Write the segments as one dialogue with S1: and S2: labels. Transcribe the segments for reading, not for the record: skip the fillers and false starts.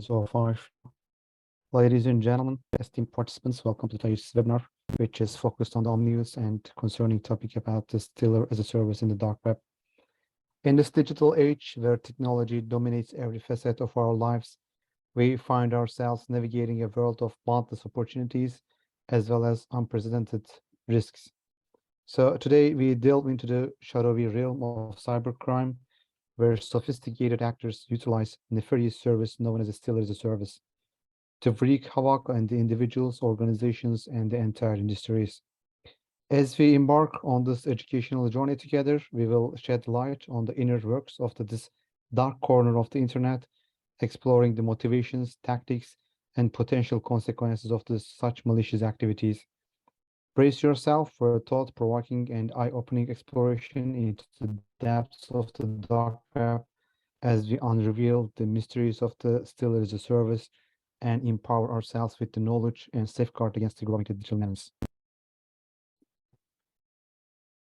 S1: 05. Ladies and gentlemen, esteemed participants, welcome to today's webinar, which is focused on the omnibus and concerning topic about the Stealer as a service in the dark web. In this digital age where technology dominates every facet of our lives, we find ourselves navigating a world of boundless opportunities as well as unprecedented risks. So today we delve into the shadowy realm of cybercrime, where sophisticated actors utilize nefarious service known as a Stealer as a service to wreak havoc on the individuals, organizations, and the entire industries. As we embark on this educational journey together, we will shed light on the inner works of this dark corner of the internet, exploring the motivations, tactics, and potential consequences of such malicious activities. Brace yourself for a thought-provoking and eye-opening exploration into the depths of the dark web as we unreveal the mysteries of the Stealer as a service and empower ourselves with the knowledge and safeguard against the growing digital menace.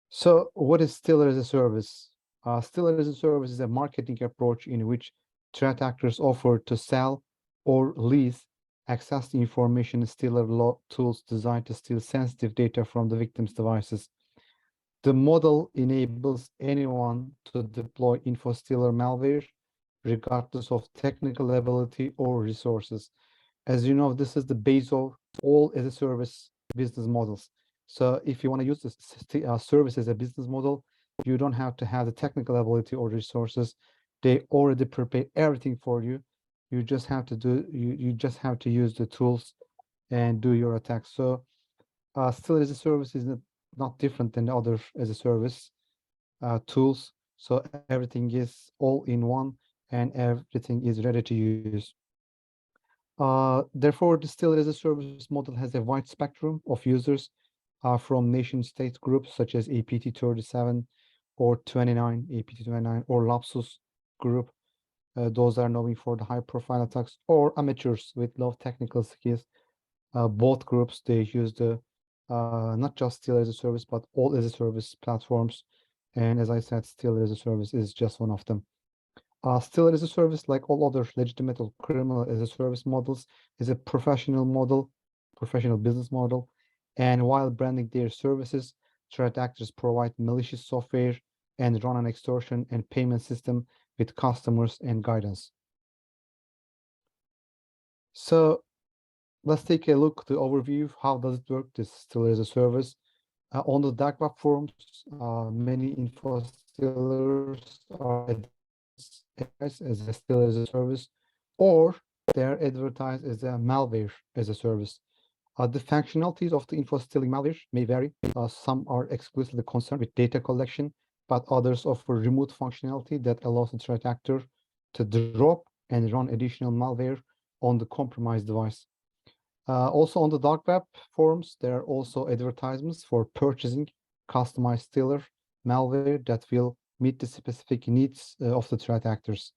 S1: So what is Stealer as a service? Stealer as a service is a marketing approach in which threat actors offer to sell or lease access to information stealer tools designed to steal sensitive data from the victim's devices. The model enables anyone to deploy InfoStealer malware, regardless of technical ability or resources. As you know, this is the base of all as a service business models. So if you want to use this service as a business model, you don't have to have the technical ability or resources. They already prepare everything for you. You just have to you just have to use the tools and do your attack. So Stealer as a service is not different than the other as a service tools. So everything is all in one and everything is ready to use. Therefore, the Stealer as a service model has a wide spectrum of users from nation-state groups such as APT37 or 29, APT29 or Lapsus group. Those are known for the high-profile attacks, or amateurs with low technical skills. Both groups, they use the not just Stealer as a service, but all as a service platforms. And as I said, Stealer as a service is just one of them. Stealer as a service, like all other legitimate or criminal as a service models, is a professional business model. And while branding their services, threat actors provide malicious software and run an extortion and payment system with customers and guidance. So let's take a look at the overview. How does it work? This Stealer as a service. On the dark web forums, many info stealers are as a Stealer as a service, or they're advertised as a malware as a service. The functionalities of the info stealing malware may vary. Some are exclusively concerned with data collection, but others offer remote functionality that allows the threat actor to drop and run additional malware on the compromised device. Also on the dark web forums, there are also advertisements for purchasing customized Stealer malware that will meet the specific needs of the threat actors.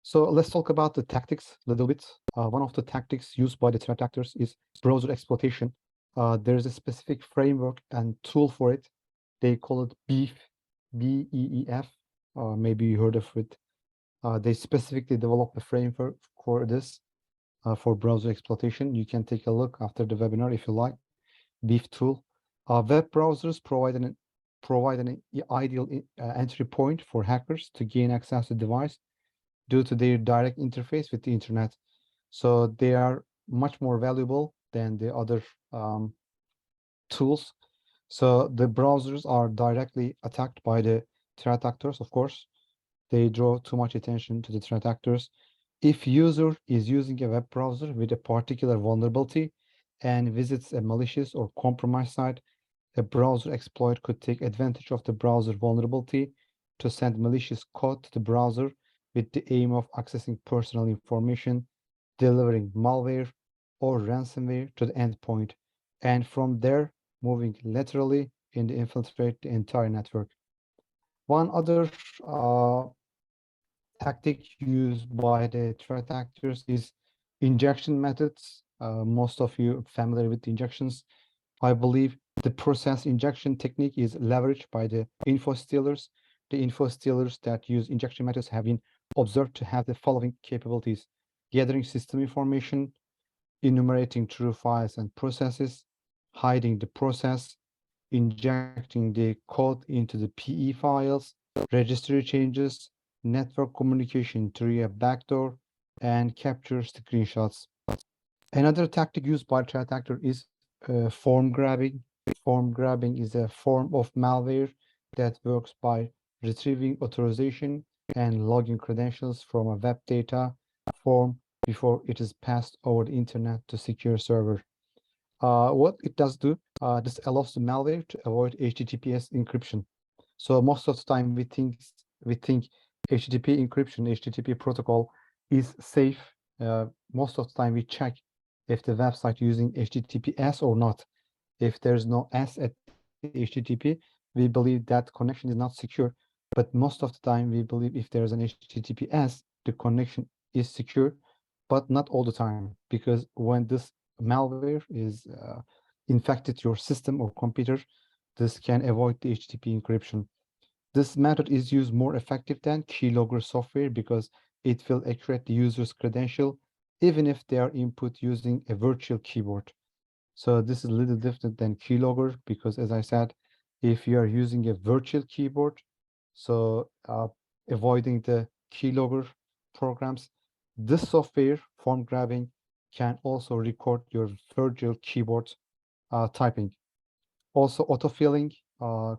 S1: So let's talk about the tactics a little bit. One of the tactics used by the threat actors is browser exploitation. There's a specific framework and tool for it. They call it BEEF, B-E-E-F. Maybe you heard of it. They specifically developed a framework for this, for browser exploitation. You can take a look after the webinar if you like. BEEF tool. Web browsers provide an ideal entry point for hackers to gain access to the device due to their direct interface with the internet. So they are much more valuable than the other tools. So the browsers are directly attacked by the threat actors, of course. They draw too much attention to the threat actors. If user is using a web browser with a particular vulnerability and visits a malicious or compromised site, a browser exploit could take advantage of the browser vulnerability to send malicious code to the browser with the aim of accessing personal information, delivering malware or ransomware to the endpoint, and from there, moving laterally and infiltrate the entire network. One other tactic used by the threat actors is injection methods. Most of you are familiar with injections. I believe The process injection technique is leveraged by the info stealers. The info stealers that use injection methods have been observed to have the following capabilities: gathering system information, enumerating true files and processes, hiding the process, injecting the code into the PE files, registry changes, network communication through a backdoor, and capture screenshots. Another tactic used by threat actor is form grabbing. Form grabbing is a form of malware that works by retrieving authorization and login credentials from a web data form before it is passed over the internet to secure server. What it does do, this allows the malware to avoid HTTPS encryption. So most of the time we think HTTP encryption, HTTP protocol is safe. Most of the time we check if the website using HTTPS or not. If there's no S at the HTTP, we believe that connection is not secure. But most of the time we believe if there's an HTTPS, the connection is secure, but not all the time, because when this malware is infected your system or computer, this can avoid the HTTP encryption. This method is used more effective than keylogger software because it will accurate the user's credential even if they are input using a virtual keyboard. So this is a little different than keylogger because, as I said, if you are using a virtual keyboard, so avoiding the keylogger programs, this software, form grabbing, can also record your virtual keyboard typing. Also, autofilling,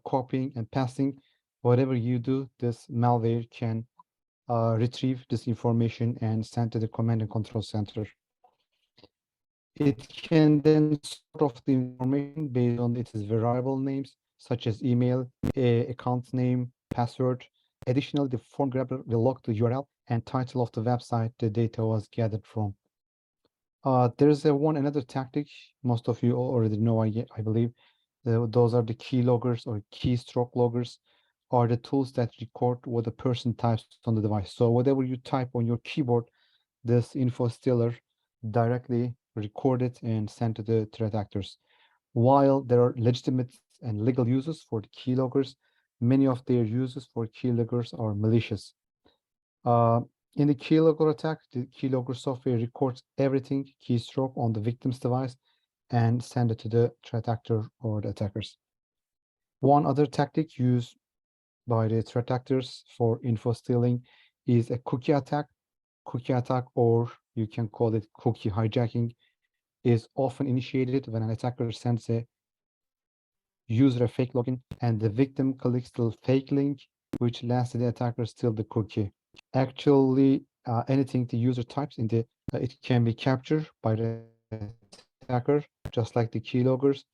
S1: copying, and pasting, whatever you do, this malware can retrieve this information and send to the command and control center. It can then sort of the information based on its variable names, such as email, account name, password. Additionally, the form grabber will log the URL and title of the website the data was gathered from. There's another tactic most of you already know, I believe. Those are the key loggers or keystroke loggers, are the tools that record what the person types on the device. So whatever you type on your keyboard, this info stealer directly record it and send to the threat actors. While there are legitimate and legal uses for the keyloggers, many of their uses for keyloggers are malicious. In the keylogger attack, the keylogger software records everything keystroke on the victim's device and send it to the threat actor or the attackers. One other tactic used by the threat actors for info stealing is a cookie attack. Cookie attack, or you can call it cookie hijacking, is often initiated when an attacker sends a user a fake login and the victim clicks the fake link, which lets the attacker steal the cookie. Actually, anything the user types in the it can be captured by the attacker, just like the keyloggers.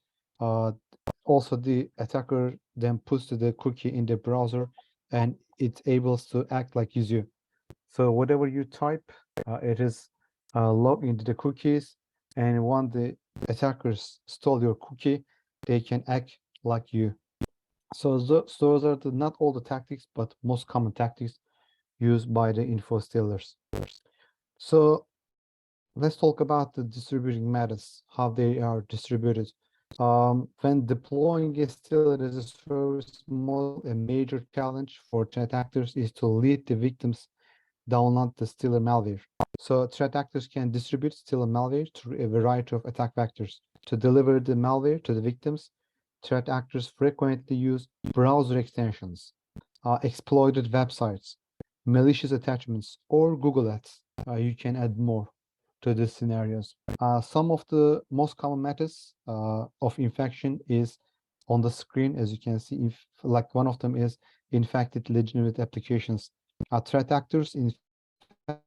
S1: Also, the attacker then puts the cookie in the browser, and it's able to act like user. So whatever you type, it is logged into the cookies, and when the attackers stole your cookie, they can act like you. So those are not all the tactics, but most common tactics used by the info stealers. So let's talk about the distributing methods, how they are distributed. When deploying a stealer as a service model, a major challenge for threat actors is to lead the victims download the stealer malware. So threat actors can distribute stealer malware through a variety of attack vectors. To deliver the malware to the victims, threat actors frequently use browser extensions, exploited websites, malicious attachments, or Google Ads. You can add more to these scenarios. Some of the most common methods of infection is on the screen, as you can see. If, like one of them is infected legitimate applications. Threat actors infect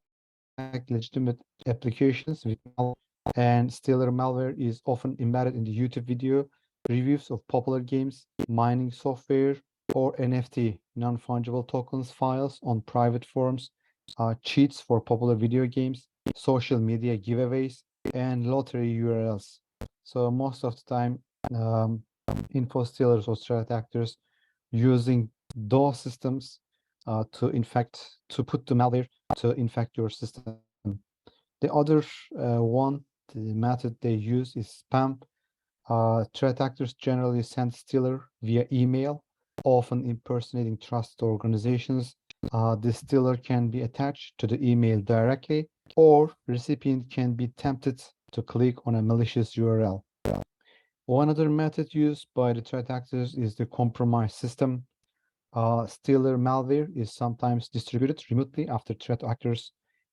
S1: legitimate applications with malware, and stealer malware is often embedded in the YouTube video reviews of popular games, mining software, or NFT, non-fungible tokens files on private forums, cheats for popular video games, social media giveaways, and lottery URLs. So most of the time, info stealers or threat actors using those systems to put the malware to infect your system. The other the method they use is spam. Threat actors generally send stealer via email, often impersonating trusted organizations. The stealer can be attached to the email directly, or recipient can be tempted to click on a malicious URL. One other method used by the threat actors is the compromise system. Stealer malware is sometimes distributed remotely after threat actors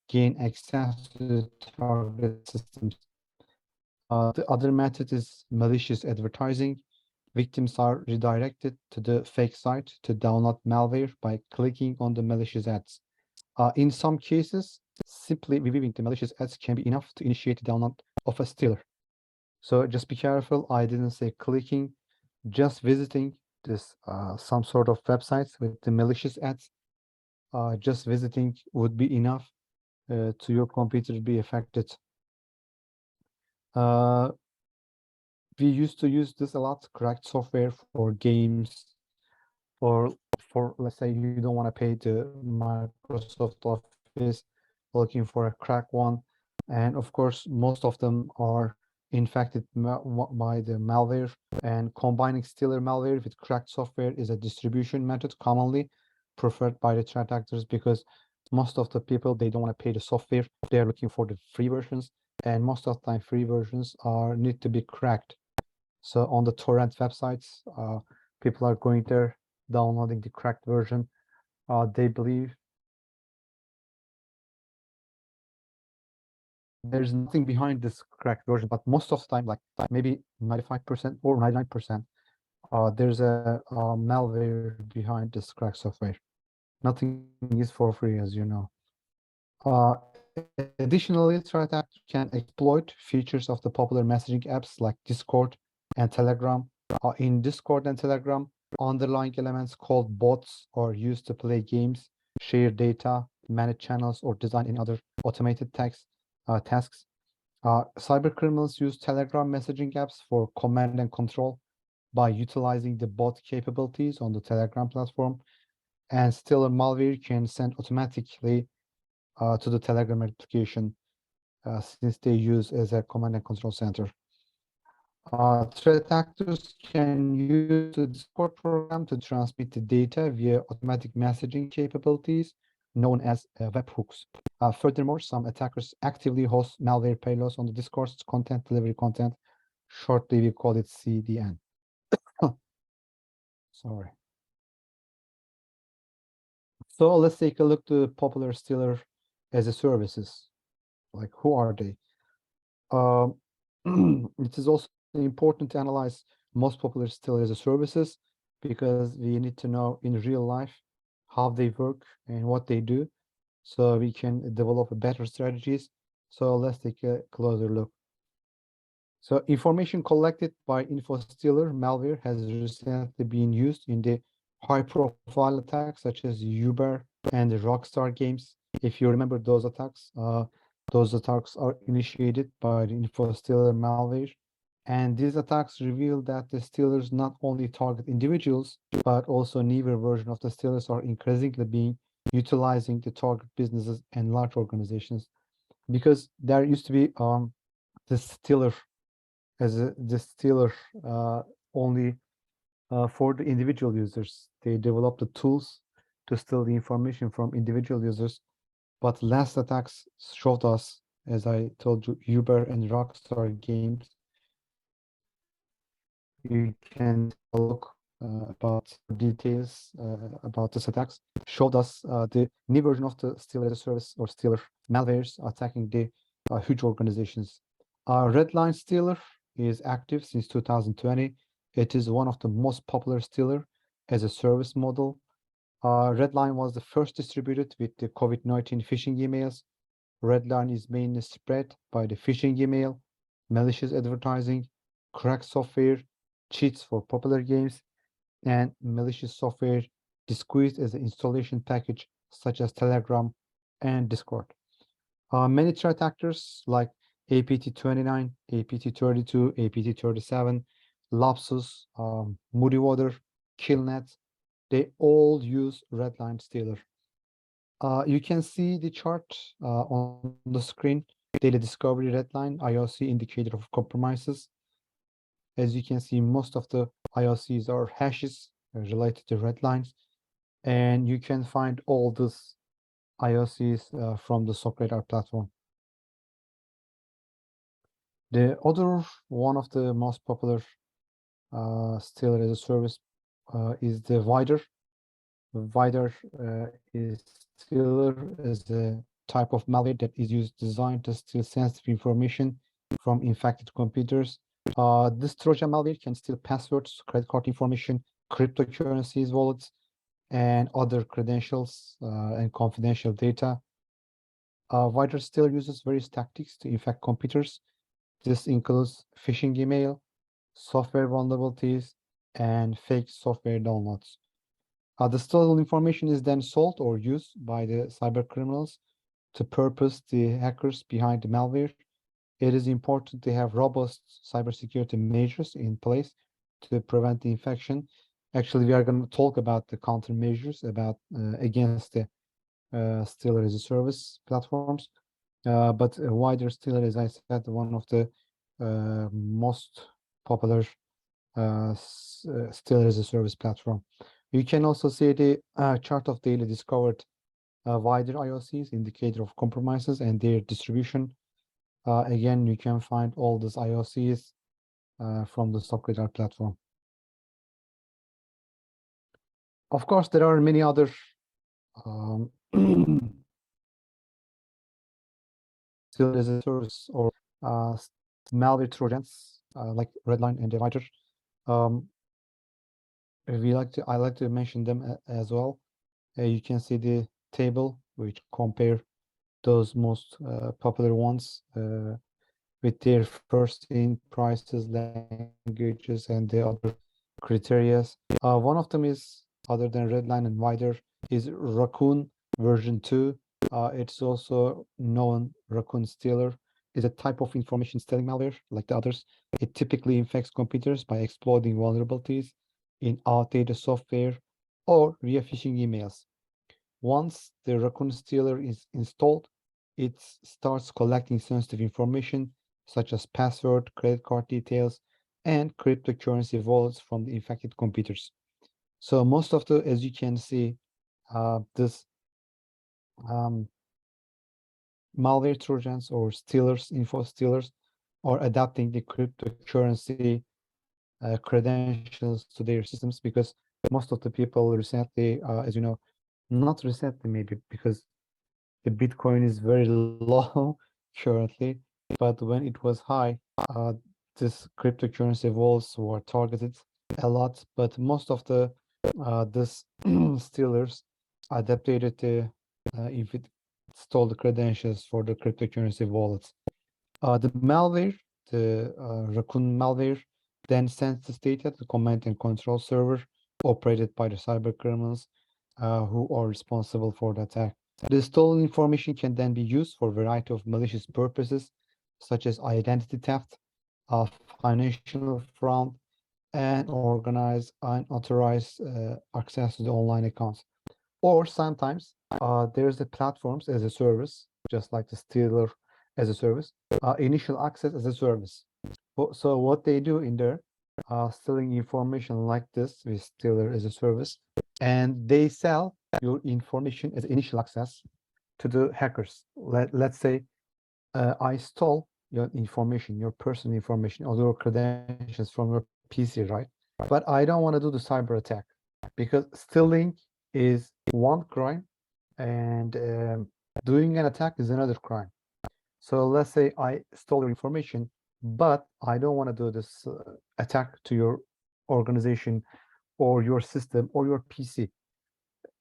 S1: gain access to the target systems. The other method is malicious advertising. Victims are redirected to the fake site to download malware by clicking on the malicious ads. In some cases, simply reviewing the malicious ads can be enough to initiate the download of a stealer. So just be careful. I didn't say clicking, just visiting this some sort of websites with the malicious ads. Just visiting would be enough to your computer to be affected. We used to use this a lot, cracked software for games, or for, let's say, you don't want to pay the Microsoft Office, looking for a crack one. And of course, most of them are infected by the malware, and combining stealer malware with cracked software is a distribution method commonly preferred by the threat actors, because most of the people, they don't want to pay the software. They're looking for the free versions, and most of the time free versions are need to be cracked. So on the torrent websites, people are going there, downloading the cracked version. They believe there's nothing behind this cracked version, but most of the time, like maybe 95% or 99%, there's a malware behind this cracked software. Nothing is for free, as you know. Additionally, threat actors can exploit features of the popular messaging apps like Discord and Telegram. In Discord and Telegram, underlying elements called bots are used to play games, share data, manage channels, or design any other automated tasks. Cybercriminals use Telegram messaging apps for command and control by utilizing the bot capabilities on the Telegram platform, and still malware can send automatically to the Telegram application, since they use as a command and control center. Threat actors can use the Discord program to transmit the data via automatic messaging capabilities known as webhooks. Furthermore, some attackers actively host malware payloads on the Discord's content delivery content. Shortly, we call it CDN. Sorry. So let's take a look to popular stealer as a services. Like, who are they? It is also important to analyze most popular stealer as a services, because we need to know in real life how they work and what they do, so we can develop better strategies. So let's take a closer look. So information collected by InfoStealer malware has recently been used in the high-profile attacks such as Uber and the Rockstar games. If you remember those attacks are initiated by the InfoStealer malware. And these attacks reveal that the stealers not only target individuals, but also newer versions of the stealers are increasingly being utilizing to target businesses and large organizations. Because there used to be the stealer the stealer only for the individual users. They developed the tools to steal the information from individual users. But last attacks showed us, as I told you, Uber and Rockstar games. You can look about details about these attacks. Showed us the new version of the stealer as a service or stealer malwares attacking the huge organizations. Redline Stealer is active since 2020. It is one of the most popular stealer as a service model. Redline was the first distributed with the COVID-19 phishing emails. Redline is mainly spread by the phishing email, malicious advertising, cracked software, cheats for popular games, and malicious software disguised as an installation package such as Telegram and Discord. Many threat actors like APT29, APT32, APT37, Lapsus, Moody Water, Killnet, they all use Redline Stealer. You can see the chart on the screen, daily discovery redline, IOC indicator of compromises. As you can see, most of the IOCs are hashes related to red lines, and you can find all these IOCs from the SOCRadar platform. The other one of the most popular stealer as a service is the Wider. Wider is stealer as a type of malware that is designed to steal sensitive information from infected computers. This Trojan malware can steal passwords, credit card information, cryptocurrencies, wallets, and other credentials and confidential data. Wider still uses various tactics to infect computers. This includes phishing email, software vulnerabilities, and fake software downloads. The stolen information is then sold or used by the cybercriminals to purpose the hackers behind the malware. It is important to have robust cybersecurity measures in place to prevent the infection. Actually, we are going to talk about the countermeasures against the Stealer as a service platforms. But Wider Stealer, as I said, one of the most popular Stealer as a service platform. You can also see the chart of daily discovered wider IOCs, indicator of compromises and their distribution. Again, you can find all these IOCs from the SOCRadar platform. Of course, there are many other still as a service or malware trojans like Redline and Divider. I like to mention them as well. You can see the table which compare those most popular ones with their first in prices, languages, and the other criteria. One of them is, other than Redline and Wider, is Raccoon version 2. It's also known Raccoon Stealer, is a type of information stealing malware like the others. It typically infects computers by exploiting vulnerabilities in outdated software or via phishing emails. Once the Raccoon Stealer is installed, it starts collecting sensitive information such as password, credit card details, and cryptocurrency wallets from the infected computers. So most of the, as you can see, this malware trojans or stealers, info stealers, are adapting the cryptocurrency credentials to their systems, because most of the people recently, as you know, not recently maybe because the Bitcoin is very low currently, but when it was high, this cryptocurrency wallets were targeted a lot. But most of the this stealers adapted to if it stole the credentials for the cryptocurrency wallets. The malware, the Raccoon malware, then sends this data to the command and control server operated by the cybercriminals who are responsible for the attack. The stolen information can then be used for a variety of malicious purposes, such as identity theft, financial fraud, and organized unauthorized access to the online accounts. Or sometimes there's the platforms as a service, just like the Stealer as a service, initial access as a service. So what they do in there, stealing information like this with Stealer as a service, and they sell your information as initial access to the hackers. Let's say I stole your information, your personal information, or your credentials from your PC, right? But I don't want to do the cyber attack because stealing is one crime and doing an attack is another crime. So let's say I stole your information, but I don't want to do this attack to your organization or your system or your PC.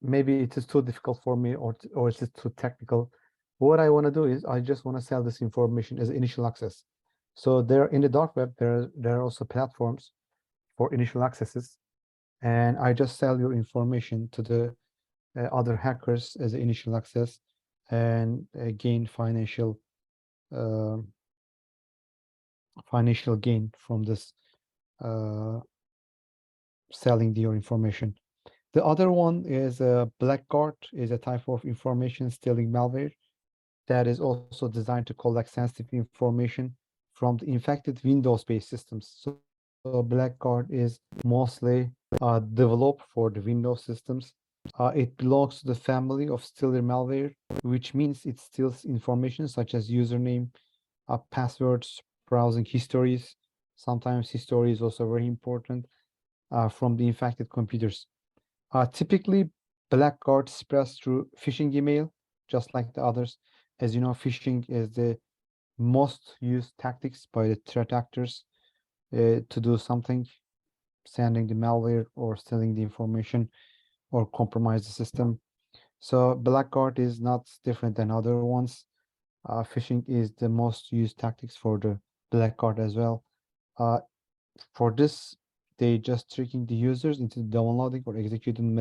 S1: Maybe it is too difficult for me, or it is too technical. What I want to do is I just want to sell this information as initial access. So there in the dark web, there are also platforms for initial accesses, and I just sell your information to the other hackers as initial access and gain financial gain from this selling your information. The other one is Blackguard, is a type of information stealing malware that is also designed to collect sensitive information from the infected Windows-based systems. So Blackguard is mostly developed for the Windows systems. It belongs to the family of stealer malware, which means it steals information such as username, passwords, browsing histories. Sometimes history is also very important from the infected computers. Typically, Blackguard spreads through phishing email, just like the others. As you know, phishing is the most used tactics by the threat actors to do something, sending the malware or stealing the information or compromise the system. So Blackguard is not different than other ones. Phishing is the most used tactics for the Blackguard as well. Uh, for this, they just tricking the users into downloading or executing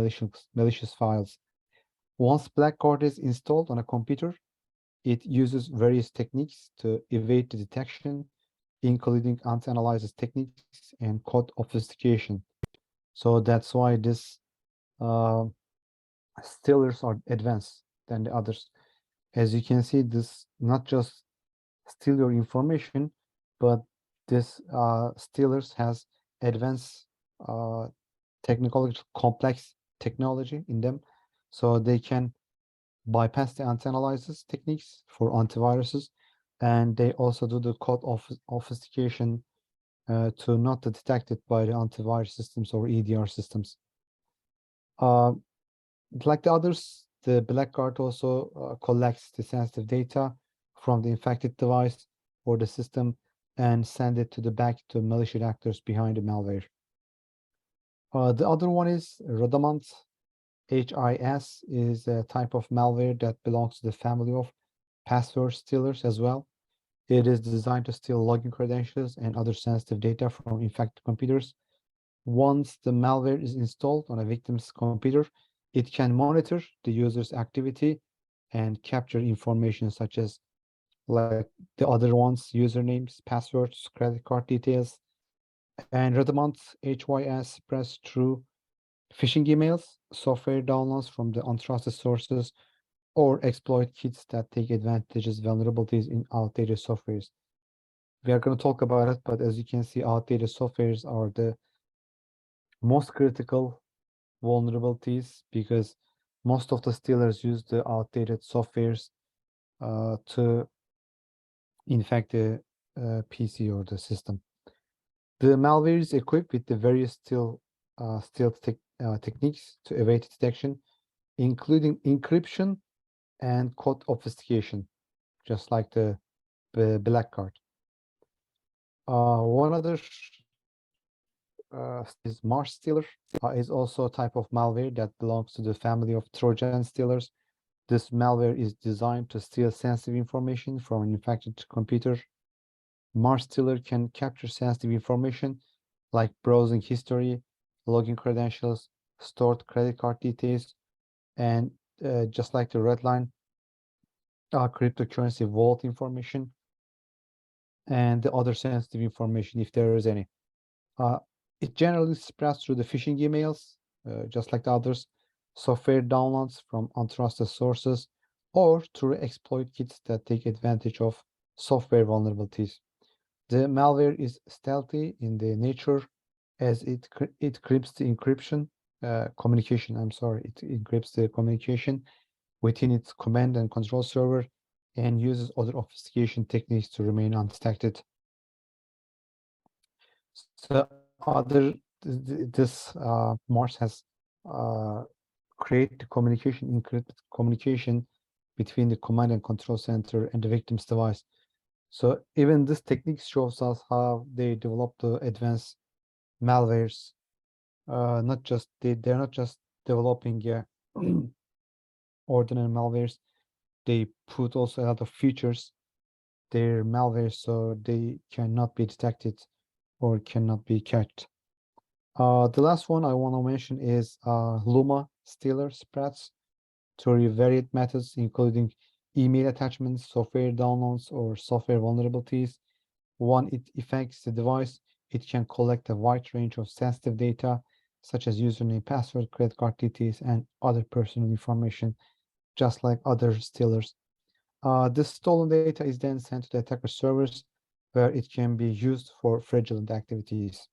S1: malicious files. Once Blackguard is installed on a computer, it uses various techniques to evade the detection, including anti-analysis techniques and code obfuscation. So that's why this uh, stealers are advanced than the others. As you can see, this not just steal your information, but this stealers has advanced technology, complex technology in them, so they can bypass the anti-analysis techniques for antiviruses, and they also do the code obfuscation to not be detected by the antivirus systems or EDR systems. Like the others, the Blackguard also collects the sensitive data from the infected device or the system and send it to the back to malicious actors behind the malware. The other one is Rodamant. HIS is a type of malware that belongs to the family of password stealers as well. It is designed to steal login credentials and other sensitive data from infected computers. Once the malware is installed on a victim's computer, it can monitor the user's activity and capture information such as like the other ones, usernames, passwords, credit card details, and Redmond HYS spreads through phishing emails, software downloads from the untrusted sources, or exploit kits that take advantages vulnerabilities in outdated softwares. We are going to talk about it, but as you can see, outdated softwares are the most critical vulnerabilities because most of the stealers use the outdated softwares to infect the PC or the system. The malware is equipped with the various stealth techniques to evade detection, including encryption and code obfuscation, just like the Blackguard. One other is Mars Stealer, is also a type of malware that belongs to the family of Trojan stealers. This malware is designed to steal sensitive information from an infected computer. Mars Stealer can capture sensitive information like browsing history, login credentials, stored credit card details, and just like the Redline, cryptocurrency vault information, and the other sensitive information if there is any. Uh, it generally spreads through the phishing emails, just like the others, software downloads from untrusted sources, or through exploit kits that take advantage of software vulnerabilities. The malware is stealthy in the nature as it encrypts the communication. I'm sorry, it encrypts the communication within its command and control server and uses other obfuscation techniques to remain undetected. So this Mars has created communication, encrypted communication between the command and control center and the victim's device. So even this technique shows us how they develop the advanced malwares. Not just they're not just developing ordinary malwares. They put also a lot of features their malware so they cannot be detected or cannot be catched. The last one I want to mention is Luma Stealer spreads through varied methods, including email attachments, software downloads, or software vulnerabilities. When it affects the device, it can collect a wide range of sensitive data, such as username, password, credit card details, and other personal information, just like other stealers. This stolen data is then sent to the attacker servers, where it can be used for fraudulent activities.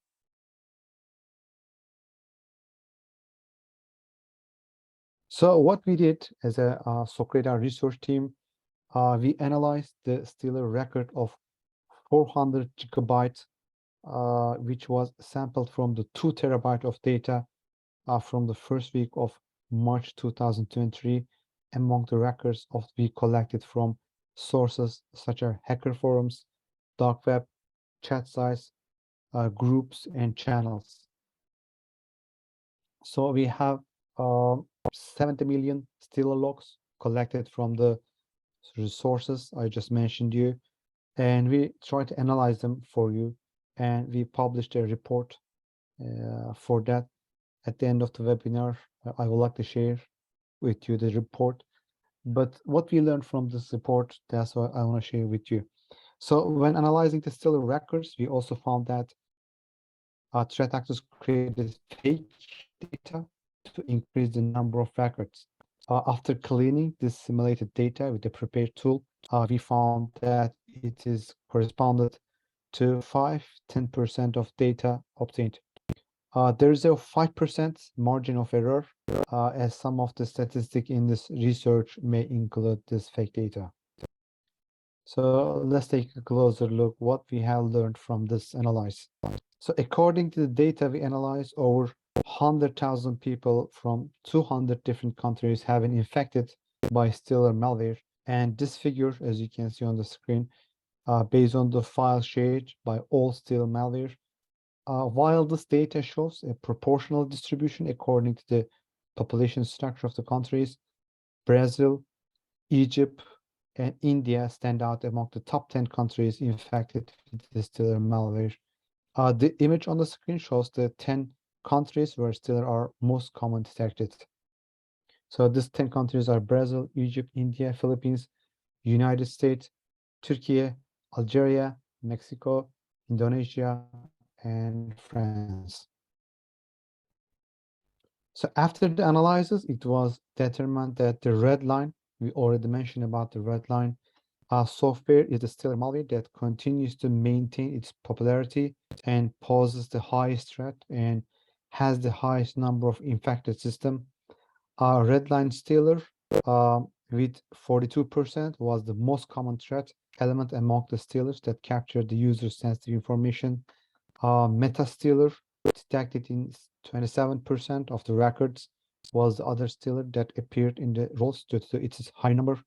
S1: So what we did as a SOCRadar research team, we analyzed the stealer record of 400 gigabytes, which was sampled from the 2 terabyte of data from the first week of March 2023 among the records of we collected from sources such as hacker forums, dark web, chat sites, groups, and channels. So we have 70 million stealer logs collected from the resources I just mentioned you, and we try to analyze them for you, and we published a report for that. At the end of the webinar, I would like to share with you the report. But what we learned from this report, that's what I want to share with you. So when analyzing the stealer records, we also found that threat actors created fake data to increase the number of records. After cleaning this simulated data with the prepared tool, we found that it is corresponded to 5-10% of data obtained. There is a 5% margin of error, as some of the statistics in this research may include this fake data. So let's take a closer look what we have learned from this analysis. So according to the data we analyzed, over 100,000 people from 200 different countries have been infected by stealer malware. And this figure, as you can see on the screen, based on the file shared by all stealer malware, while this data shows a proportional distribution according to the population structure of the countries, Brazil, Egypt, and India stand out among the top 10 countries infected with the stealer malware. The image on the screen shows the 10 countries where stealer are most common detected. So these 10 countries are Brazil, Egypt, India, Philippines, United States, Turkey, Algeria, Mexico, Indonesia, and France. So after the analysis, it was determined that the red line, we already mentioned about the red line, software is a stealer malware that continues to maintain its popularity and poses the highest threat and has the highest number of infected system. Red line stealer with 42% was the most common threat element among the stealers that captured the user's sensitive information. Meta stealer detected in 27% of the records was the other stealer that appeared in the roles due to its high number.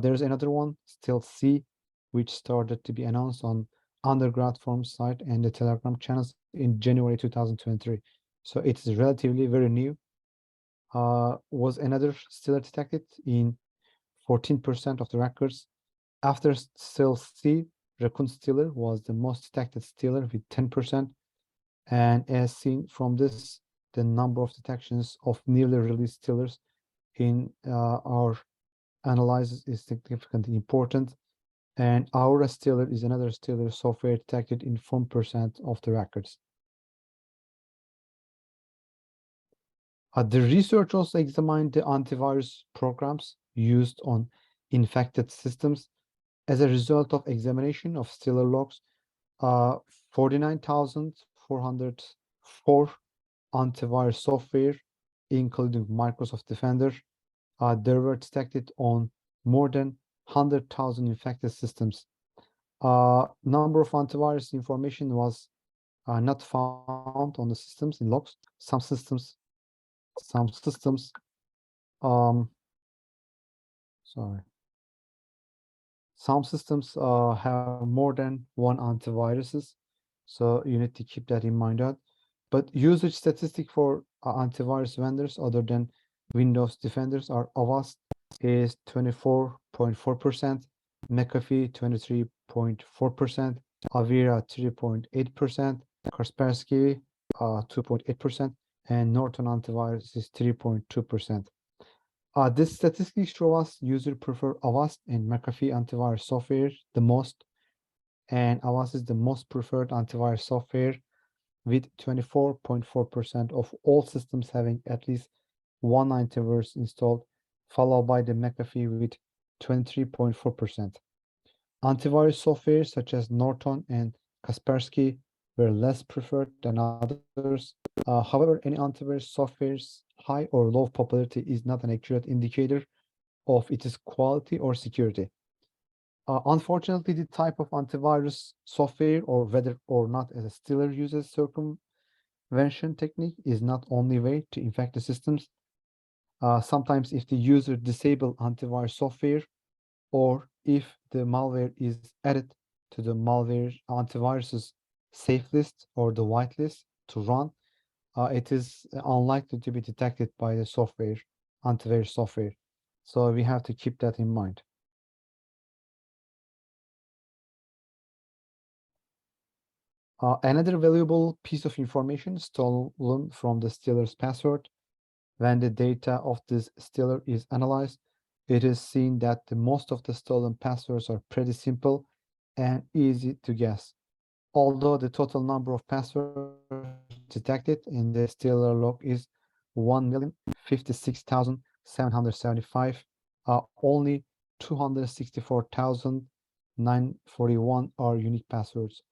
S1: There's another one, still C, which started to be announced on underground forum site and the Telegram channels in January 2023. So it's relatively very new. Was another stealer detected in 14% of the records. After still C, Raccoon stealer was the most detected stealer with 10%. And as seen from this, the number of detections of newly released stealers in our analysis is significantly important. And Aura stealer is another stealer software detected in 4% of the records. The research also examined the antivirus programs used on infected systems. As a result of examination of stealer logs, 49,404 antivirus software, including Microsoft Defender, they were detected on more than 100,000 infected systems. Number of antivirus information was not found on the systems in logs. Some systems, sorry. Some systems have more than one antiviruses, so you need to keep that in mind. But usage statistic for antivirus vendors other than Windows Defenders are Avast is 24.4%, McAfee 23.4%, Avira 3.8%, Kaspersky 2.8%, and Norton Antivirus is 3.2%. This statistics show us user prefer Avast and McAfee antivirus software the most, and Avast is the most preferred antivirus software with 24.4% of all systems having at least one antivirus installed, followed by the McAfee with 23.4%. Antivirus software such as Norton and Kaspersky were less preferred than others. However, any antivirus softwares high or low popularity is not an accurate indicator of its quality or security. Unfortunately, the type of antivirus software or whether or not a stealer uses circumvention technique is not only way to infect the systems. Sometimes if the user disable antivirus software or if the malware is added to the malware antivirus's safe list or the whitelist to run, it is unlikely to be detected by the software, antivirus software. So we have to keep that in mind. Another valuable piece of information stolen from the stealer's password. When the data of this stealer is analyzed, it is seen that most of the stolen passwords are pretty simple and easy to guess. Although the total number of passwords detected in the stealer log is 1,056,775, only 264,941 are unique passwords.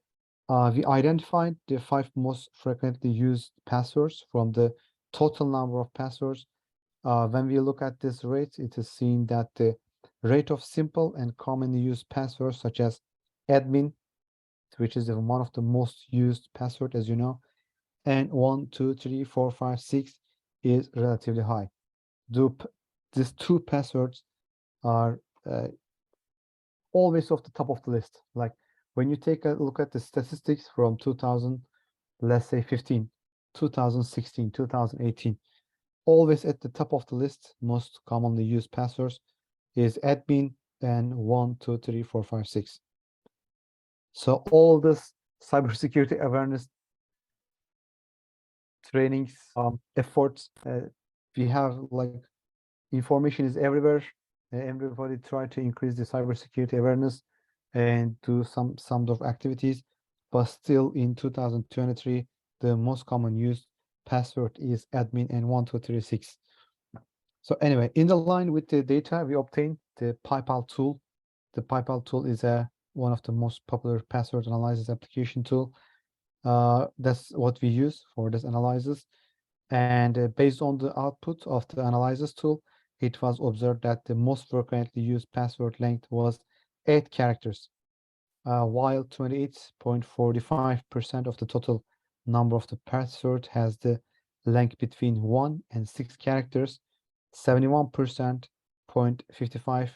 S1: We identified the 5 most frequently used passwords from the total number of passwords. When we look at this rate, it is seen that the rate of simple and commonly used passwords such as admin, which is one of the most used password, as you know, and 1, 2, 3, 4, 5, 6 is relatively high. These two passwords are always off the top of the list. Like when you take a look at the statistics from 2000, let's say 15, 2016, 2018, always at the top of the list, most commonly used passwords is admin and 1, 2, 3, 4, 5, 6. So all this cybersecurity awareness trainings, efforts, we have like information is everywhere. Everybody try to increase the cybersecurity awareness and do some of activities, but still in 2023, the most common used password is admin and 1236. So anyway, in the line with the data, we obtain the PayPal tool. The PayPal tool is one of the most popular password analysis application tool. That's what we use for this analysis. And based on the output of the analysis tool, it was observed that the most frequently used password length was 8 characters, while 28.45% of the total number of the password has the length between 1 and 6 characters. 71.55,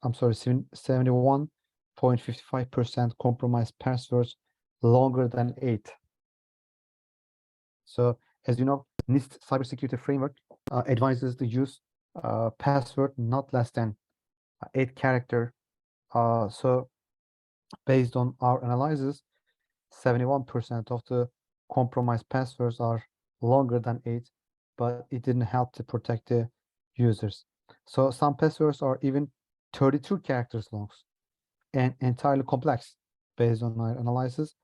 S1: I'm sorry, 71.55% compromised passwords longer than 8. So as you know, NIST cybersecurity framework advises the use password not less than 8 character. So based on our analysis, 71% of the compromised passwords are longer than 8, but it didn't help to protect the users. So some passwords are even 32 characters long and entirely complex based on our analysis.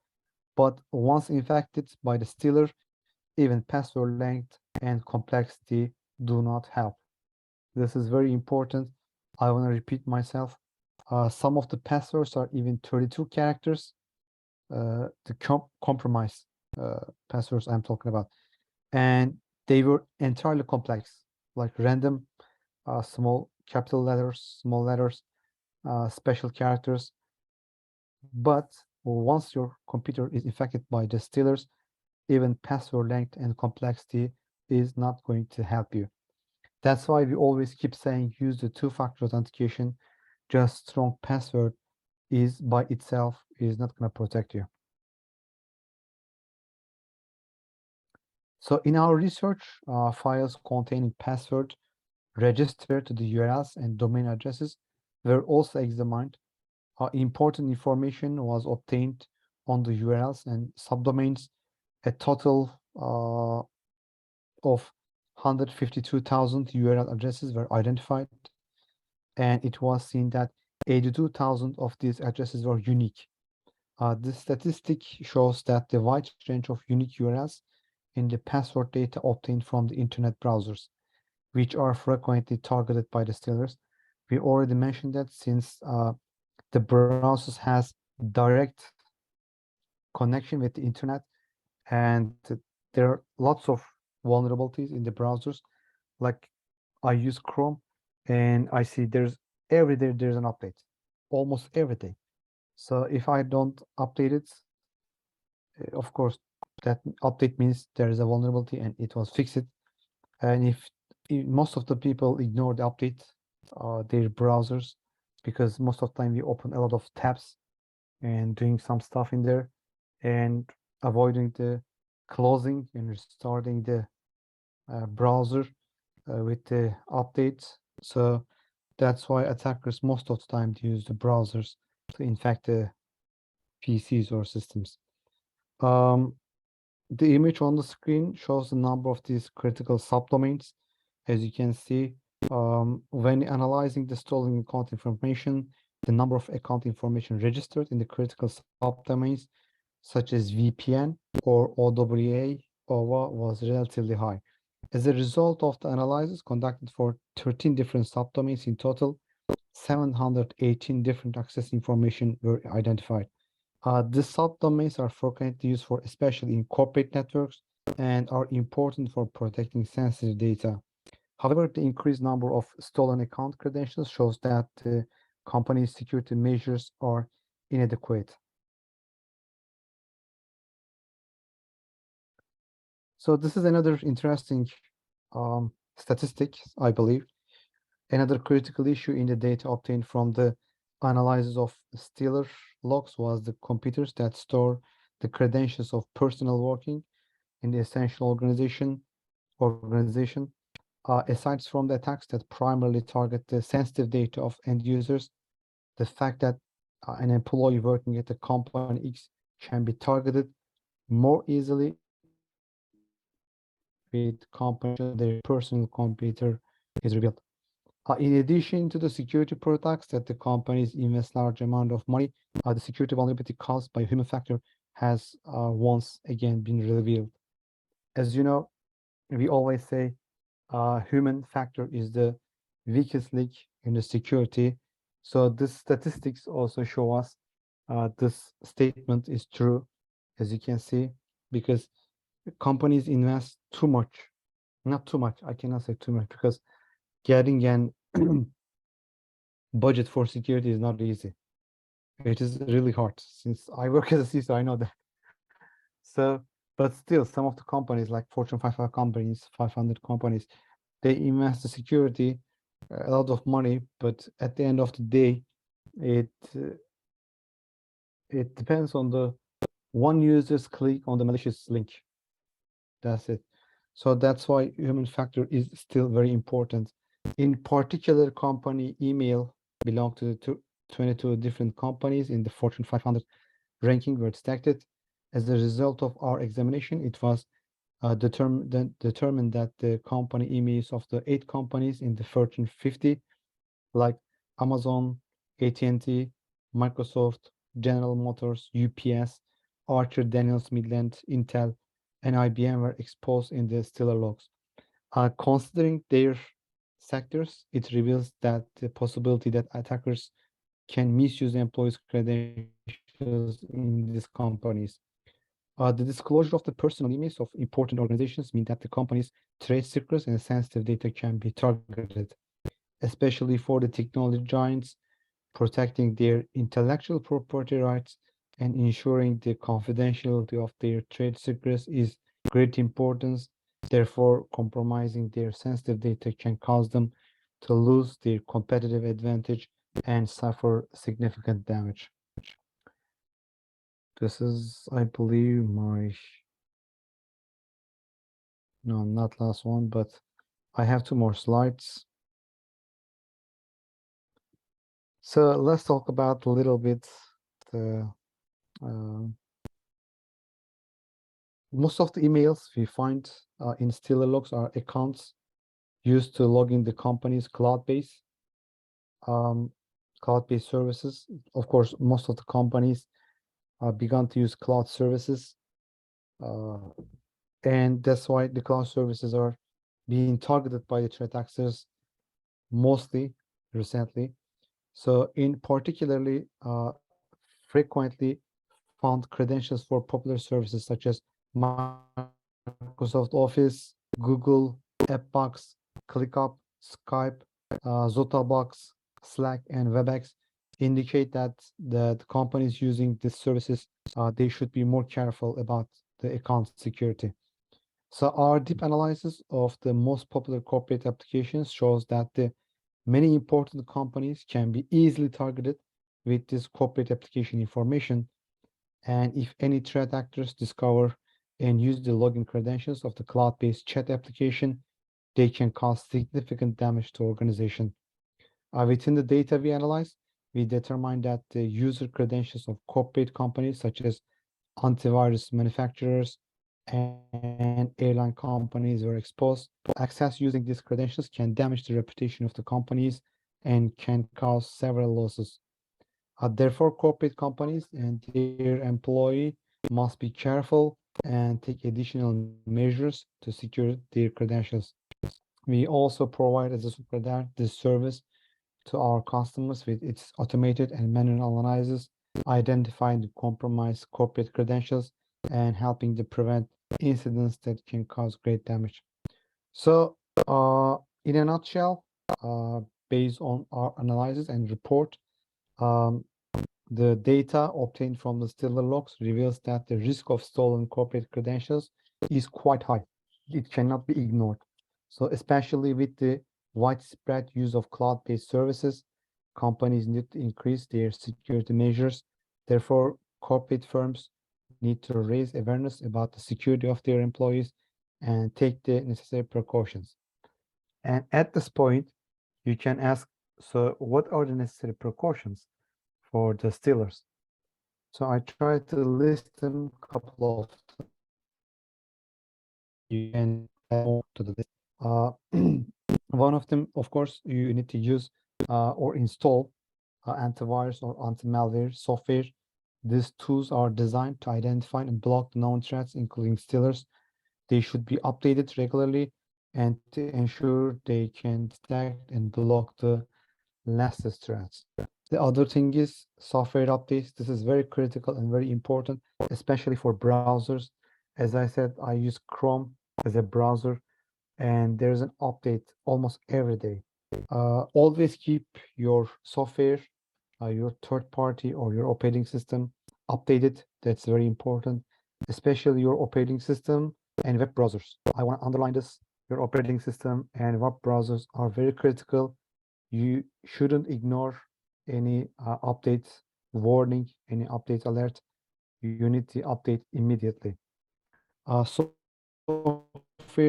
S1: But once infected by the stealer, even password length and complexity do not help. This is very important. I want to repeat myself. Some of the passwords are even 32 characters. The compromise passwords I'm talking about. And they were entirely complex, like random small capital letters, small letters, special characters. But once your computer is infected by the stealers, even password length and complexity is not going to help you. That's why we always keep saying use the two-factor authentication. Just strong password is by itself is not going to protect you. So in our research, files containing password registered to the URLs and domain addresses were also examined. Important information was obtained on the URLs and subdomains. A total of 152,000 URL addresses were identified, and it was seen that 82,000 of these addresses were unique. This statistic shows that the wide range of unique URLs in the password data obtained from the internet browsers, which are frequently targeted by the stealers. We already mentioned that since the browsers has direct connection with the internet, and there are lots of vulnerabilities in the browsers. Like I use Chrome and I see every day there's an update, almost every day. So if I don't update it, of course, that update means there is a vulnerability and it was fixed. And if most of the people ignore the update, their browsers, because most of the time we open a lot of tabs and doing some stuff in there and avoiding the closing and restarting the browser with the updates. So that's why attackers most of the time use the browsers to infect the PCs or systems. Um, the image on the screen shows the number of these critical subdomains. As you can see, when analyzing the stolen account information, the number of account information registered in the critical subdomains, such as VPN or OWA, OWA was relatively high. As a result of the analysis conducted for 13 different subdomains in total, 718 different access information were identified. The subdomains are frequently used for, especially in corporate networks, and are important for protecting sensitive data. However, the increased number of stolen account credentials shows that the company's security measures are inadequate. So this is another interesting statistic, I believe. Another critical issue in the data obtained from the analysis of stealer logs was the computers that store the credentials of personnel working in the essential organization. Aside from the attacks that primarily target the sensitive data of end users, the fact that an employee working at the company X can be targeted more easily with company their personal computer is revealed. In addition to the security products that the companies invest large amount of money, the security vulnerability caused by human factor has once again been revealed. As you know, we always say human factor is the weakest link in the security. So this statistics also show us this statement is true, as you can see, because companies invest too much, not too much, I cannot say too much, because getting an budget for security is not easy. It is really hard. Since I work as a CISO, I know that. So, but still, some of the companies, like Fortune 500 companies, 500 companies, they invest in security a lot of money, but at the end of the day, it it depends on the one user's click on the malicious link. That's it. So that's why human factor is still very important. In particular, company email belong to 22 different companies in the Fortune 500 ranking were detected. As a result of our examination, it was determined that the company emails of the 8 companies in the Fortune 50, like Amazon, AT&T, Microsoft, General Motors, UPS, Archer Daniels Midland, Intel, and IBM were exposed in the Stellar logs. Considering their sectors, it reveals that the possibility that attackers can misuse employees' credentials in these companies. The disclosure of the personal emails of important organizations mean that the company's trade secrets and sensitive data can be targeted, especially for the technology giants. Protecting their intellectual property rights and ensuring the confidentiality of their trade secrets is great importance. Therefore, compromising their sensitive data can cause them to lose their competitive advantage and suffer significant damage. This is, I believe, no, not last one, but I have 2 more slides. So let's talk about a little bit the uh, most of the emails we find in Stealer logs are accounts used to log in the company's um, cloud-based services. Of course, most of the companies began to use cloud services, uh, and that's why the cloud services are being targeted by the threat actors mostly recently. So, in particularly, frequently found credentials for popular services such as Microsoft Office, Google Drive, Google, AppBox, ClickUp, Skype, ZotaBox, Slack, and WebEx indicate that the companies using these services, they should be more careful about the account security. So our deep analysis of the most popular corporate applications shows that the many important companies can be easily targeted with this corporate application information. And if any threat actors discover and use the login credentials of the cloud-based chat application, they can cause significant damage to organization. Within the data we analyze, we determine that the user credentials of corporate companies such as antivirus manufacturers and airline companies were exposed. Access using these credentials can damage the reputation of the companies and can cause several losses. Therefore, corporate companies and their employee must be careful and take additional measures to secure their credentials. We also provide as a SOCRadar this service to our customers with its automated and manual analysis, identifying the compromised corporate credentials and helping to prevent incidents that can cause great damage. So, in a nutshell, uh, based on our analysis and report, um, the data obtained from the Stellar logs reveals that the risk of stolen corporate credentials is quite high. It cannot be ignored. So, especially with the widespread use of cloud-based services, companies need to increase their security measures. Therefore, corporate firms need to raise awareness about the security of their employees and take the necessary precautions. And at this point, you can ask, so what are the necessary precautions for the Steelers? So I try to list them a couple of them. You can add more to the list. One of them, of course, you need to use or install antivirus or anti-malware software. These tools are designed to identify and block known threats, including stealers. They should be updated regularly and to ensure they can detect and block the latest threats. The other thing is software updates. This is very critical and very important, especially for browsers. As I said, I use Chrome as a browser, and there's an update almost every day. Always keep your software, your third party or your operating system updated. That's very important, especially your operating system and web browsers. I want to underline this. Your operating system and web browsers are very critical. You shouldn't ignore any updates warning, any update alert. You need to update immediately. Software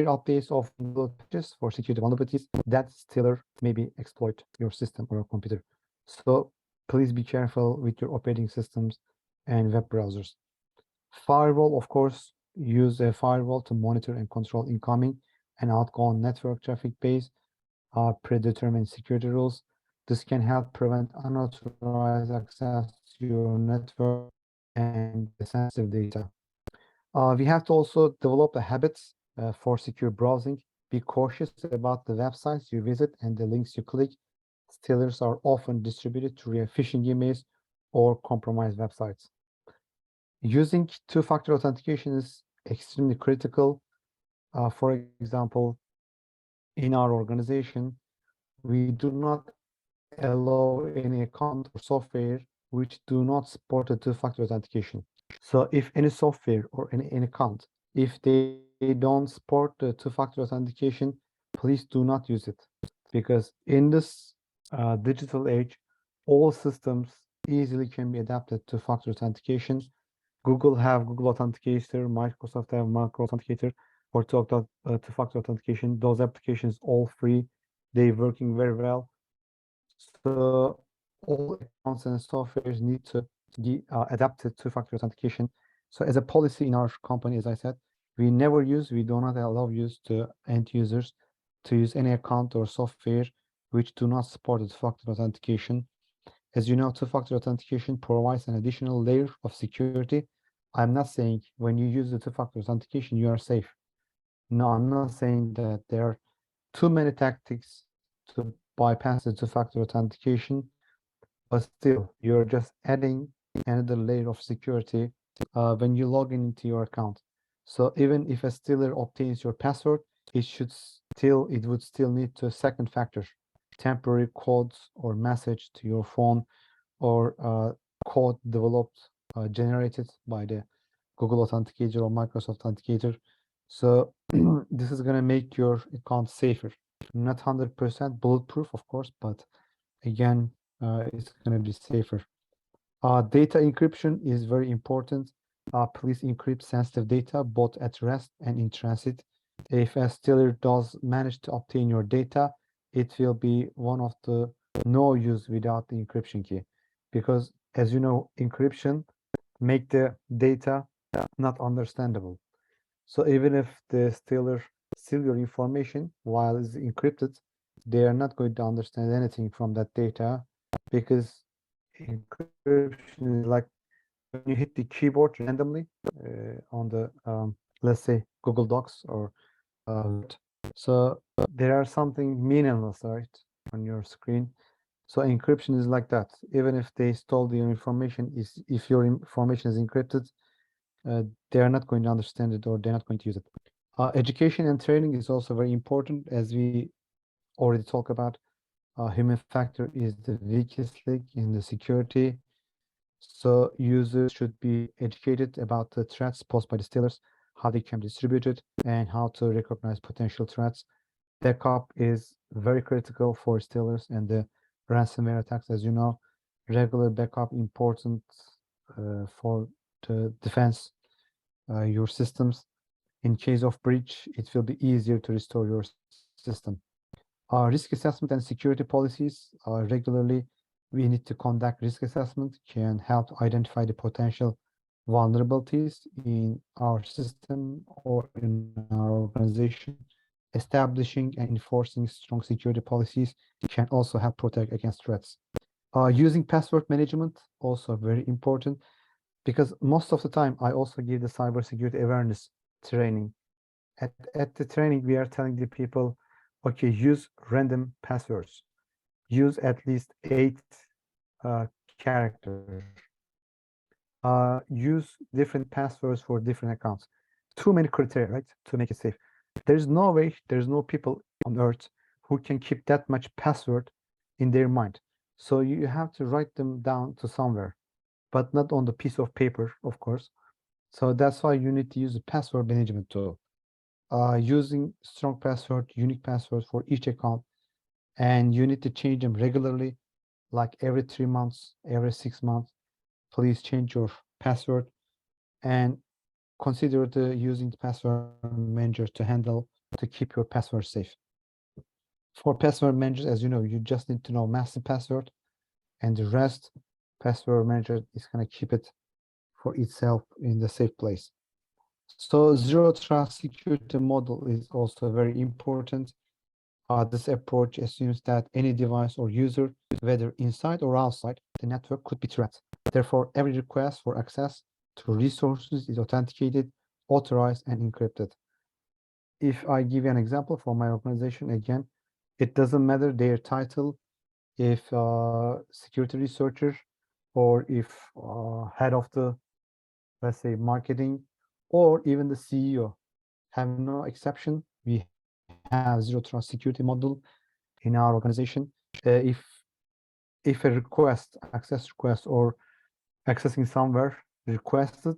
S1: updates often include patches for security vulnerabilities that stealer maybe exploit your system or your computer. So please be careful with your operating systems and web browsers. Firewall, of course, use a firewall to monitor and control incoming and outgoing network traffic based predetermined security rules. This can help prevent unauthorized access to your network and the sensitive data. We have to also develop a habits for secure browsing. Be cautious about the websites you visit and the links you click. Stealers are often distributed through phishing emails or compromised websites. Using two-factor authentication is extremely critical. For example, in our organization, we do not allow any account or software which do not support a two-factor authentication. So if any software or any account, if they don't support the two-factor authentication, please do not use it. Because in this digital age, all systems easily can be adapted to factor authentication. Google have Google Authenticator, Microsoft have Micro Authenticator for two-factor authentication. Those applications all free. They working very well. So all accounts and softwares need to be adapted to two-factor authentication. So as a policy in our company, as I said, we do not allow use to end users to use any account or software which do not support two-factor authentication. As you know, two-factor authentication provides an additional layer of security. I'm not saying when you use the two-factor authentication, you are safe. No, I'm not saying that there are too many tactics to bypass the two-factor authentication, but still, you're just adding another layer of security when you log into your account. So even if a stealer obtains your password, it would still need a second factor, temporary codes or message to your phone, or code developed, generated by the Google Authenticator or Microsoft Authenticator. So this is going to make your account safer. Not 100% bulletproof, of course, but again, it's going to be safer. Data encryption is very important. Please encrypt sensitive data both at rest and in transit. If a stealer does manage to obtain your data, it will be one of the no use without the encryption key. Because as you know, encryption make the data not understandable. So even if the stealer steal your information while it's encrypted, they are not going to understand anything from that data, because encryption is like when you hit the keyboard randomly on the let's say Google Docs or Word. So there are something meaningless, right, on your screen. So encryption is like that. Even if they stole your information, if your information is encrypted, they are not going to understand it, or they're not going to use it. Education and training is also very important, as we already talked about. Human factor is the weakest link in the security. So users should be educated about the threats posed by the stealers, how they can be distributed, and how to recognize potential threats. Backup is very critical for stealers and the ransomware attacks. As you know, regular backup important for the defense your systems. In case of breach, it will be easier to restore your system. Risk assessment and security policies regularly. We need to conduct risk assessment, can help identify the potential vulnerabilities in our system or in our organization. Establishing and enforcing strong security policies can also help protect against threats. Using password management, also very important, because most of the time I also give the cybersecurity awareness training. At the training, we are telling the people, okay, use random passwords. Use at least 8 characters. Use different passwords for different accounts. Too many criteria, right, to make it safe. There's no way, there's no people on earth who can keep that much password in their mind. So you have to write them down to somewhere, but not on the piece of paper, of course. So that's why you need to use a password management tool. Using strong password, unique passwords for each account, and you need to change them regularly, like every 3 months, every 6 months. Please change your password, and consider using the password manager to keep your password safe. For password managers, as you know, you just need to know master password, and the rest, password manager is going to keep it for itself in the safe place. So zero trust security model is also very important. This approach assumes that any device or user, whether inside or outside the network, could be threat. Therefore, every request for access to resources is authenticated, authorized, and encrypted. If I give you an example for my organization, again, it doesn't matter their title, if security researcher, or if head of the, let's say, marketing, or even the CEO, have no exception. We have zero trust security model in our organization. If a request, access request, or accessing somewhere requested,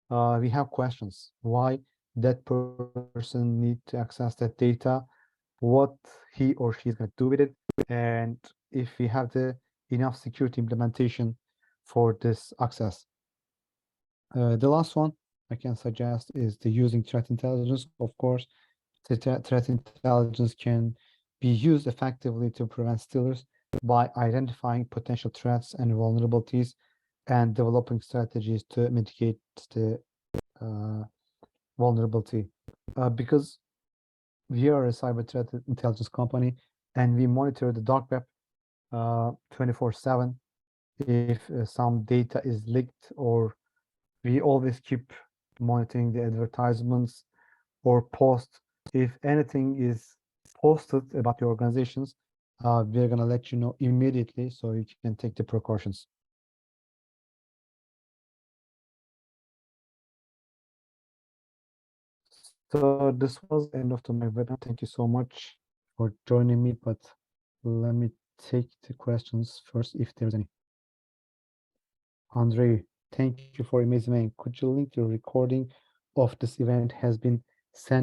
S1: we have questions. Why that person need to access that data? What he or she is going to do with it? And if we have the enough security implementation for this access. The last one I can suggest is the using threat intelligence. Of course, the threat intelligence can be used effectively to prevent stealers by identifying potential threats and vulnerabilities and developing strategies to mitigate the vulnerability. Because we are a cyber threat intelligence company, and we monitor the dark web 24/7. If some data is leaked, or we always keep monitoring the advertisements or posts. If anything is posted about your organizations, we're going to let you know immediately so you can take the precautions. So this was the end of my webinar. Thank you so much for joining me, but let me take the questions first if there's any. Andre, thank you for amazing. Could you link the recording of this event has been sent